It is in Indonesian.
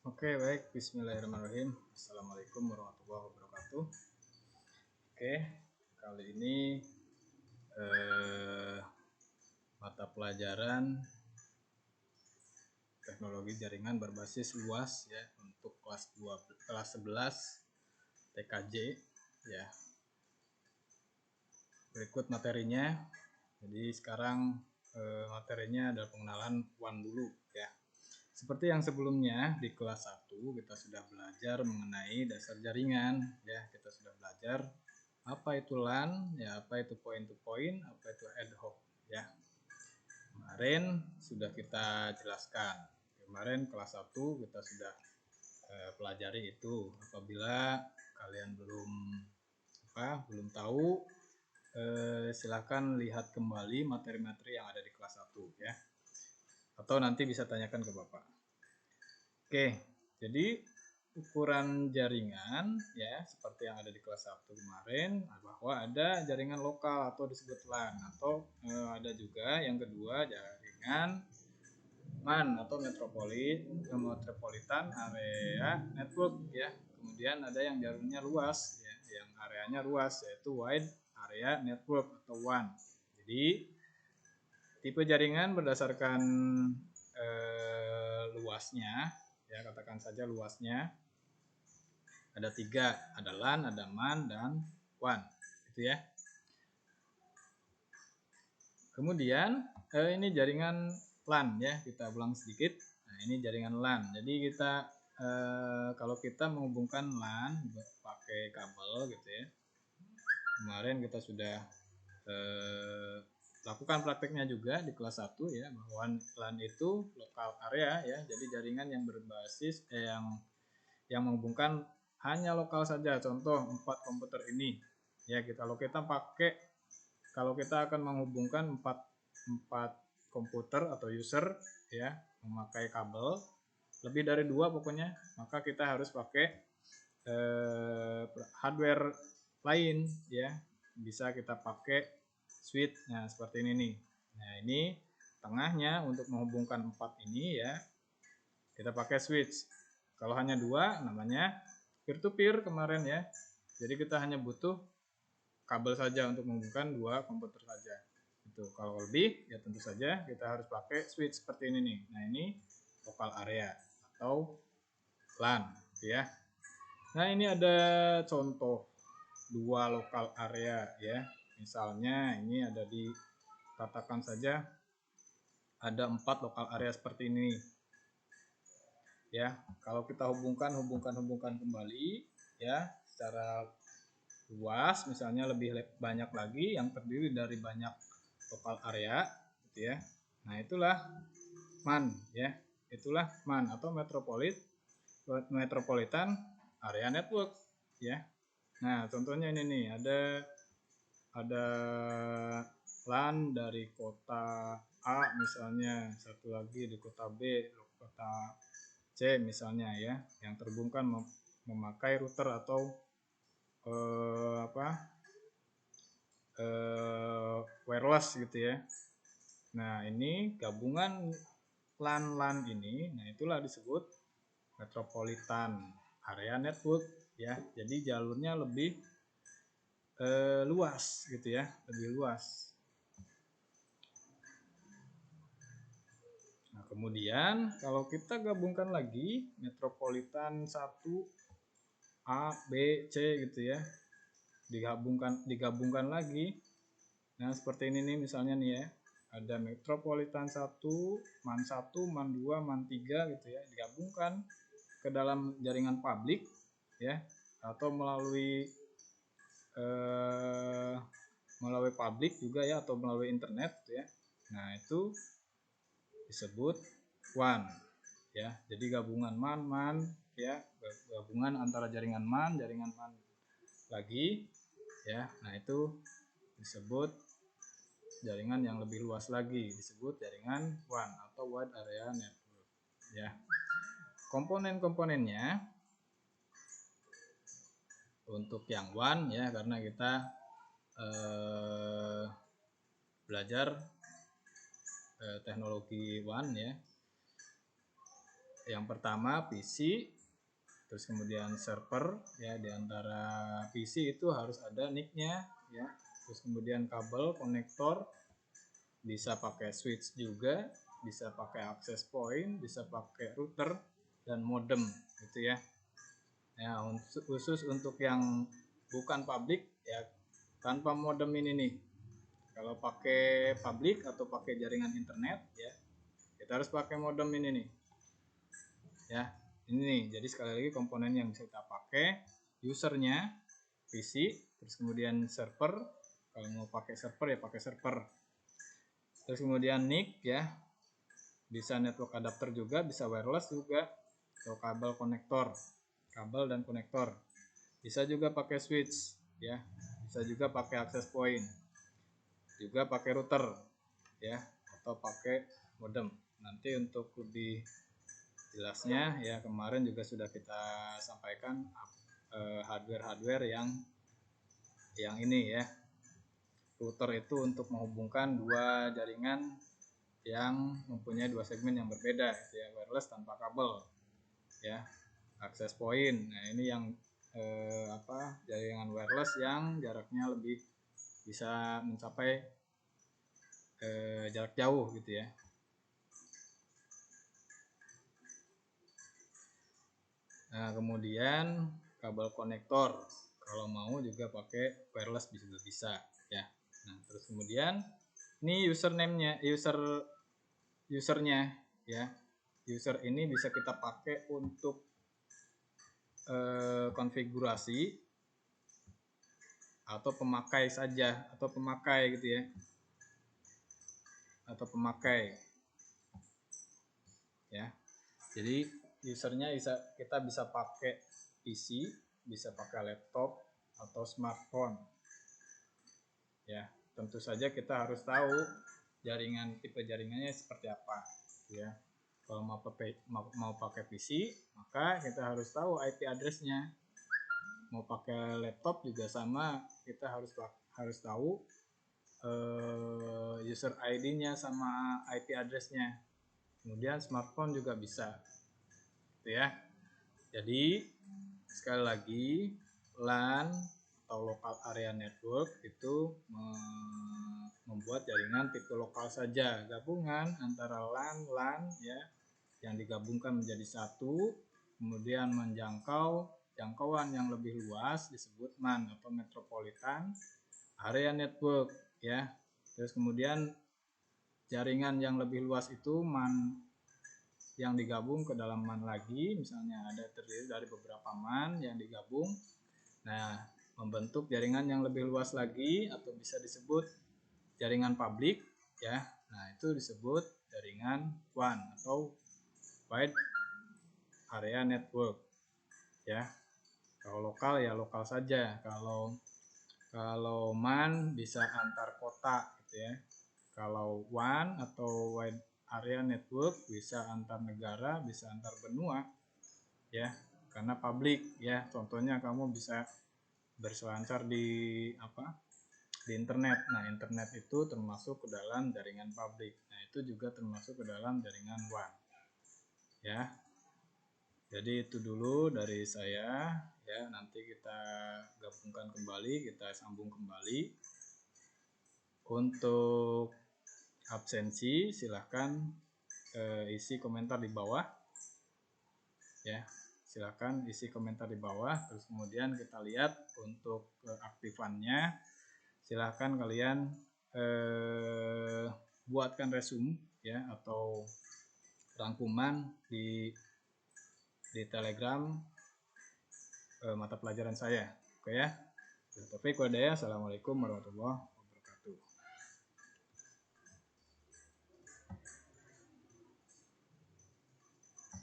Oke, baik. Bismillahirrahmanirrahim. Assalamualaikum warahmatullahi wabarakatuh. Oke, kali ini mata pelajaran teknologi jaringan berbasis luas ya untuk kelas 11 TKJ ya. Berikut materinya. Jadi sekarang materinya adalah pengenalan WAN dulu ya. Seperti yang sebelumnya di kelas 1 kita sudah belajar mengenai dasar jaringan ya, kita sudah belajar apa itu LAN ya, apa itu point to point, apa itu ad hoc ya. Kemarin sudah kita jelaskan. Kemarin kelas 1 kita sudah pelajari itu. Apabila kalian belum tahu, silahkan lihat kembali materi-materi yang ada di kelas 1 ya. Atau nanti bisa tanyakan ke Bapak. Oke, jadi ukuran jaringan ya seperti yang ada di kelas 1 kemarin, bahwa ada jaringan lokal atau disebut LAN, atau ada juga yang kedua jaringan MAN atau Metropolitan Area Network ya. Kemudian ada yang jaringannya luas ya, yang areanya luas, yaitu Wide Area Network atau WAN. Jadi tipe jaringan berdasarkan luasnya ya, katakan saja luasnya ada 3, ada LAN, ada MAN, dan WAN gitu ya. Kemudian ini jaringan LAN ya, kita ulang sedikit. Nah, ini jaringan LAN. Jadi kita kalau kita menghubungkan LAN pakai kabel gitu ya, kemarin kita sudah lakukan prakteknya juga di kelas 1 ya, bahwa LAN itu lokal area ya, jadi jaringan yang berbasis yang menghubungkan hanya lokal saja. Contoh 4 komputer ini ya, kalau kita akan menghubungkan 4 komputer atau user ya, memakai kabel lebih dari 2 pokoknya, maka kita harus pakai hardware lain ya. Bisa kita pakai switch. Nah, seperti ini nih. Nah, ini tengahnya untuk menghubungkan 4 ini ya, kita pakai switch. Kalau hanya 2 namanya peer to peer kemarin ya. Jadi kita hanya butuh kabel saja untuk menghubungkan 2 komputer saja. Itu. Kalau lebih ya tentu saja kita harus pakai switch seperti ini nih. Nah, ini local area atau LAN ya. Nah, ini ada contoh 2 local area ya. Misalnya ini ada katakan saja ada 4 local area seperti ini ya. Kalau kita hubungkan kembali ya secara luas, misalnya lebih banyak lagi yang terdiri dari banyak local area gitu ya. Nah, itulah MAN ya. Itulah MAN atau Metropolitan Area Network ya. Nah, contohnya ini nih, ada LAN dari kota A misalnya, satu lagi di kota B, kota C misalnya ya, yang terhubungkan memakai router atau wireless gitu ya. Nah, ini gabungan LAN ini, nah itulah disebut Metropolitan Area Network ya. Jadi jalurnya lebih luas gitu ya, lebih luas. Nah, kemudian kalau kita gabungkan lagi Metropolitan 1 A, B, C gitu ya, digabungkan lagi. Nah, seperti ini nih misalnya nih ya, ada Metropolitan 1, MAN 1, MAN 2, MAN 3 gitu ya, digabungkan ke dalam jaringan publik ya, atau melalui publik juga ya, atau melalui internet gitu ya. Nah, itu disebut WAN ya. Jadi gabungan MAN ya, gabungan antara jaringan MAN lagi ya. Nah, itu disebut jaringan yang lebih luas lagi, disebut jaringan WAN atau Wide Area Network ya. Komponen-komponennya untuk yang WAN ya, karena kita belajar teknologi WAN ya. Yang pertama PC, terus kemudian server ya, di antara PC itu harus ada NIC-nya ya. Terus kemudian kabel konektor, bisa pakai switch juga, bisa pakai access point, bisa pakai router dan modem gitu ya. Ya, khusus untuk yang bukan public ya, tanpa modem ini nih. Kalau pakai public atau pakai jaringan internet ya, kita harus pakai modem ini nih. Ya, ini nih. Jadi sekali lagi komponen yang bisa kita pakai, usernya PC, terus kemudian server. Kalau mau pakai server ya pakai server. Terus kemudian NIC ya, bisa network adapter juga, bisa wireless juga, atau kabel konektor, kabel dan konektor. Bisa juga pakai switch ya, bisa juga pakai access point, juga pakai router ya, atau pakai modem. Nanti untuk lebih jelasnya ya, kemarin juga sudah kita sampaikan hardware yang ini ya. Router itu untuk menghubungkan dua jaringan yang mempunyai dua segmen yang berbeda ya, wireless tanpa kabel ya. Access point, nah ini yang jaringan wireless yang jaraknya lebih bisa mencapai jarak jauh gitu ya. Nah kemudian kabel konektor, kalau mau juga pakai wireless juga bisa ya. Nah terus kemudian ini username-nya, usernya ya. User ini bisa kita pakai untuk konfigurasi atau pemakai saja, atau pemakai gitu ya, atau pemakai ya. Jadi usernya kita bisa pakai PC, bisa pakai laptop atau smartphone ya. Tentu saja kita harus tahu tipe jaringannya seperti apa ya. Kalau mau pakai PC, maka kita harus tahu IP address-nya. Mau pakai laptop juga sama, kita harus tahu user ID-nya sama IP address-nya. Kemudian smartphone juga bisa gitu ya. Jadi sekali lagi, LAN atau local area network itu membuat jaringan tipe lokal saja, gabungan antara LAN ya, yang digabungkan menjadi satu, kemudian menjangkau jangkauan yang lebih luas disebut MAN atau Metropolitan Area Network ya. Terus kemudian jaringan yang lebih luas itu MAN yang digabung ke dalam MAN lagi, misalnya ada terdiri dari beberapa MAN yang digabung, nah membentuk jaringan yang lebih luas lagi, atau bisa disebut jaringan publik ya. Nah itu disebut jaringan WAN atau Wide Area Network ya. Kalau lokal ya lokal saja, kalau MAN bisa antar kota gitu ya. Kalau WAN atau Wide Area Network bisa antar negara, bisa antar benua ya, karena publik ya. Contohnya kamu bisa berselancar di internet. Nah internet itu termasuk ke dalam jaringan publik. Nah itu juga termasuk ke dalam jaringan WAN ya. Jadi itu dulu dari saya ya. Nanti kita gabungkan kembali, kita sambung kembali. Untuk absensi silahkan isi komentar di bawah ya, silahkan isi komentar di bawah. Terus kemudian kita lihat untuk keaktifannya, silahkan kalian buatkan resume ya, atau rangkuman di Telegram mata pelajaran saya. Oke ya. Assalamualaikum warahmatullahi wabarakatuh.